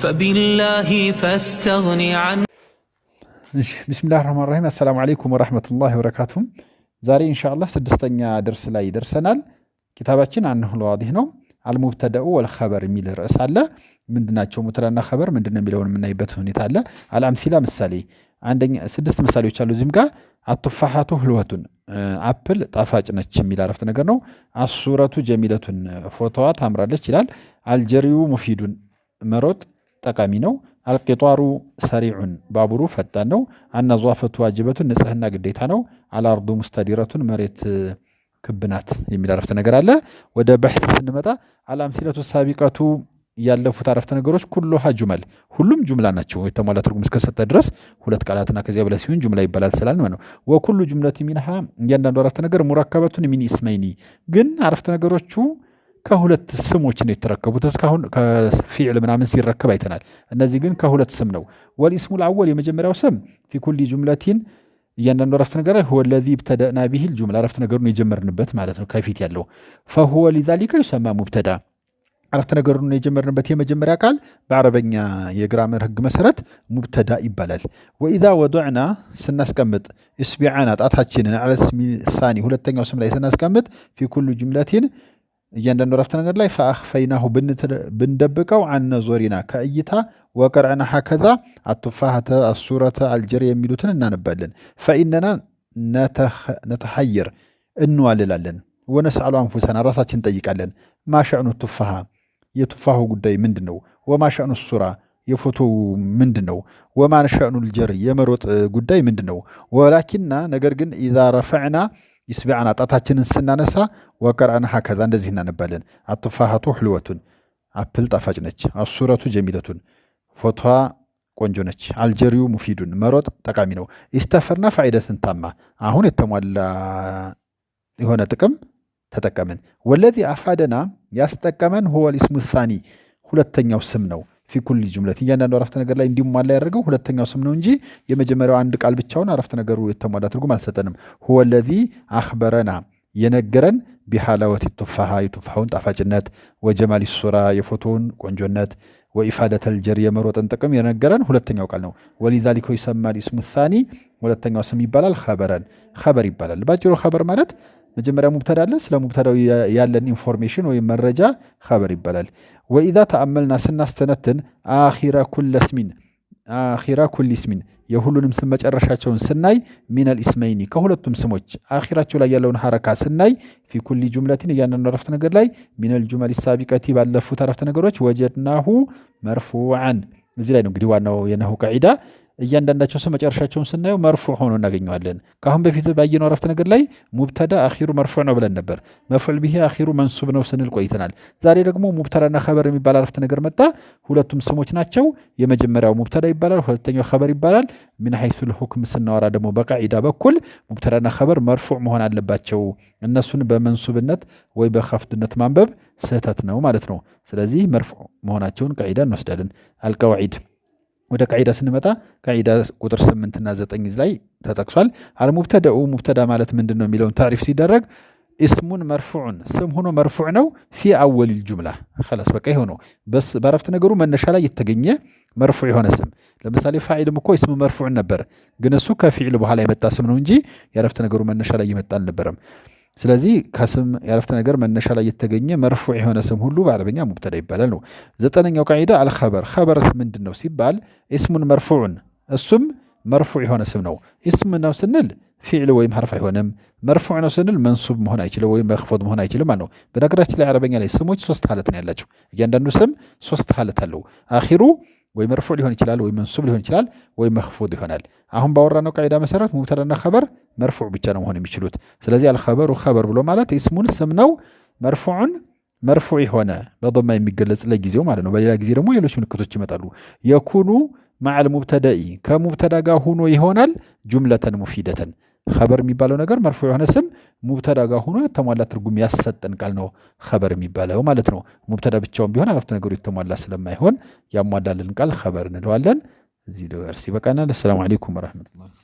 فبالله فاستغن عنه. بسم الله الرحمن الرحيم. السلام عليكم ورحمة الله وبركاته. زاري إن شاء الله سدستنيا درس لاي درسنال كتاباتنا عنه الواضح ነው المبتدأ والخبر የሚል ርዕስ አለ ምንድናቸው ሙተዳና خبر ምንድነው የሚለውን የምናይበት ሁኔታ አለ አልአምሲላ ምሳሌ አንደኛ ስድስት ምሳሌዎች አሉ እዚህም ጋር አጥፋሃቱ ህልወቱን አፕል ጣፋጭ ነች የሚል አረፍተ ነገር ነው አሱረቱ ጀሚለቱን ፎቶዋ ታምራለች ይላል አልጀሪዩ ሙፊዱን መሮጥ ጠቃሚ ነው አልቂጣሩ ሰሪዑን ባቡሩ ፈጣን ነው አናዟፈቱ ዋጅበቱን ንጽህና ግዴታ ነው አልአርዱ ሙስተዲረቱን መሬት ክብናት የሚል አረፍተ ነገር አለ ወደ በህት ስንመጣ አልአምሲለቱ ሳቢቀቱ ያለፉት አረፍተ ነገሮች ኩሉሃ ጁመል ሁሉም ጁምላ ናቸው የተሟላ ትርጉም እስከሰጠ ድረስ ሁለት ቃላትና ከዚያ በላይ ሲሆን ጁምላ ይባላል ስላልን ማለት ነው ወኩሉ ጁምለቲ ሚንሃ እያንዳንዱ አረፍተ ነገር ሙረከበቱን ሚን ኢስመይኒ ግን አረፍተ ነገሮቹ ከሁለት ስሞች ነው የተረከቡት እስካሁን ከፊዕል ምናምን ሲረከብ አይተናል እነዚህ ግን ከሁለት ስም ነው ወልኢስሙ الأول የመጀመሪያው ስም في كل جملة እያንዳንዱ አረፍተ ነገር هو الذي ابتدأنا به الجملة አረፍተ ነገሩን የጀመርንበት ማለት ነው ከፊት ያለው فهو لذلك يسمى مبتدا አረፍተ ነገሩን የጀመርንበት የመጀመሪያ ቃል በአረበኛ የግራመር ህግ መሰረት ሙብተዳ ይባላል وإذا وضعنا ስናስቀምጥ እስቢዓና ጣታችንን على اسم الثاني ሁለተኛው ስም ላይ ስናስቀምጥ في كل جملة እያንዳንዱ አረፍተ ነገር ላይ فأخفيناه ብንደብቀው عن نظرنا ከእይታ وقرأنا هكذا التفاحة الصورة الجري የሚሉትን እናነባለን فإننا نتحير እንዋልላለን ونسأل أنفسنا ራሳችን ጠይቃለን ما شأن التفاحة የቱፋሁ ጉዳይ ምንድነው وما شأن الصورة የፎቶው ምንድነው وما شأن الجري የመሮጥ ጉዳይ ምንድነው ولكن ነገር ግን إذا رفعنا ይስቢዓና ጣታችንን ስናነሳ ወቀራና هكذا እንደዚህ እናነባለን አጥፋሃቱ ህልወቱን አፕል ጣፋጭ ነች አሱረቱ ጀሚለቱን ፎቶዋ ቆንጆ ነች አልጀሪዩ ሙፊዱን መሮጥ ጠቃሚ ነው ኢስተፈርና ፋይደትን ታማ አሁን የተሟላ የሆነ ጥቅም ተጠቀመን ወለዚ አፋደና ያስጠቀመን هو الاسم الثاني ሁለተኛው ስም ነው في كل جملة እያንዳንዱ አረፍተ ነገር ላይ እንዲሟላ ያደረገው ሁለተኛው ስም ነው እንጂ የመጀመሪያው አንድ ቃል ብቻውን አረፍተ ነገሩ የተሟላ ትርጉም አልሰጠንም هو الذي أخبرنا የነገረን بحلاوة التفاحة የቱፋውን ጣፋጭነት وجمال الصورة የፎቶውን ቆንጆነት وإفادة الجري የመሮጥን ጥቅም የነገረን ሁለተኛው ቃል ነው ولذلك يسمى الاسم الثاني ሁለተኛው ስም ይባላል خبر ይባላል ባጭሩ خبر ማለት መጀመሪያ ሙብተዳ አለ ስለ ሙብተዳው ያለን ኢንፎርሜሽን ወይ መረጃ خبر ይባላል وإذا تأملنا ስናስተነትን آخر كل اسم የሁሉንም ስም መጨረሻቸውን ስናይ من الاسمين ከሁለቱም ስሞች አኺራቸው ላይ ያለውን ሐረካ ስናይ في كل جملة እያንዳንዱ አረፍተ ነገር ላይ من الجمل السابقة ባለፉት አረፍተ ነገሮች وجدناه مرفوعا እዚህ ላይ ነው እንግዲህ ዋናው የነሁ ቃዒዳ እያንዳንዳቸው ስም መጨረሻቸውን ስናየው መርፉዕ ሆኖ እናገኘዋለን ካሁን በፊት ባየነው አረፍተ ነገር ላይ ሙብተዳ አኺሩ መርፉዕ ነው ብለን ነበር መፍዑል ቢሂ አኺሩ መንሱብ ነው ስንል ቆይተናል ዛሬ ደግሞ ሙብተዳና ኸበር የሚባል አረፍተ ነገር መጣ ሁለቱም ስሞች ናቸው የመጀመሪያው ሙብተዳ ይባላል ሁለተኛው ኸበር ይባላል ምን حيث الحكم ስናወራ ደግሞ በቃዒዳ በኩል ሙብተዳና ኸበር መርፉዕ መሆን አለባቸው እነሱን በመንሱብነት ወይ በኸፍድነት ማንበብ ስህተት ነው ማለት ነው ስለዚህ መርፉዕ መሆናቸውን ቃዒዳ እንወስዳለን አልቀዋዒድ ወደ ቃዒዳ ስንመጣ ቃዒዳ ቁጥር 8 እና 9 ላይ ተጠቅሷል አልሙብተዳኡ ሙብተዳ ማለት ምንድነው የሚለውን ታሪፍ ሲደረግ اسمون مرفوع ስም ሆኖ መርፉዕ ነው في اول الجمله خلاص በቃ ይሆነው በስ ባረፍተ ነገሩ መነሻ ላይ የተገኘ መርፉዕ የሆነ ስም ለምሳሌ ፋዒልም እኮ اسم መርፉዕ ነበር ግን እሱ ከፊዕል በኋላ የመጣ ስም ነው እንጂ ያረፍተ ነገሩ መነሻ ላይ ይመጣ አልነበረም ስለዚህ ከስም ያረፍተ ነገር መነሻ ላይ የተገኘ መርፉዕ የሆነ ስም ሁሉ በአረበኛ ሙብተዳ ይባላል ነው ዘጠነኛው ቃዒዳ አልኸበር ኸበርስ ምንድነው ሲባል እስሙን መርፉዕን እሱም መርፉዕ የሆነ ስም ነው እስም ነው ስንል ፊዕል ወይም ሐርፍ አይሆንም መርፉዕ ነው ስንል መንሱብ መሆን አይችልም ወይም መኽፉድ መሆን አይችልም ማለት ነው በነገራችን ላይ አረበኛ ላይ ስሞች ሶስት ሐለት ነው ያላቸው እያንዳንዱ ስም ሶስት ሐለት አለው አኺሩ ወይ መርፉዕ ሊሆን ይችላል ወይ መንሱብ ሊሆን ይችላል ወይ መኽፉድ ይሆናል አሁን ባወራነው ቃዒዳ መሰረት ሙብተዳና ኸበር መርፉዕ ብቻ ነው መሆን የሚችሉት ስለዚህ አልኸበሩ ኸበር ብሎ ማለት እስሙን ስም ነው መርፉዕን መርፉዕ የሆነ በضማ የሚገለጽ ለጊዜው ማለት ነው በሌላ ጊዜ ደግሞ ሌሎች ምልክቶች ይመጣሉ የኩኑ مع المبتدأ ከሙብተዳ ጋር ሆኖ ይሆናል ጁምለተን ሙፊደተን خبر የሚባለው ነገር መርፉዕ የሆነ ስም ሙብተዳ ጋር ሆኖ የተሟላ ትርጉም ያሰጠን ቃል ነው خبر የሚባለው ማለት ነው ሙብተዳ ብቻውን ቢሆን አረፍተ ነገሩ የተሟላ ስለማይሆን ያሟላልን ቃል خبر እንለዋለን እዚህ ድረስ ይበቃናል። ሰላም አለይኩም ወራህመቱላህ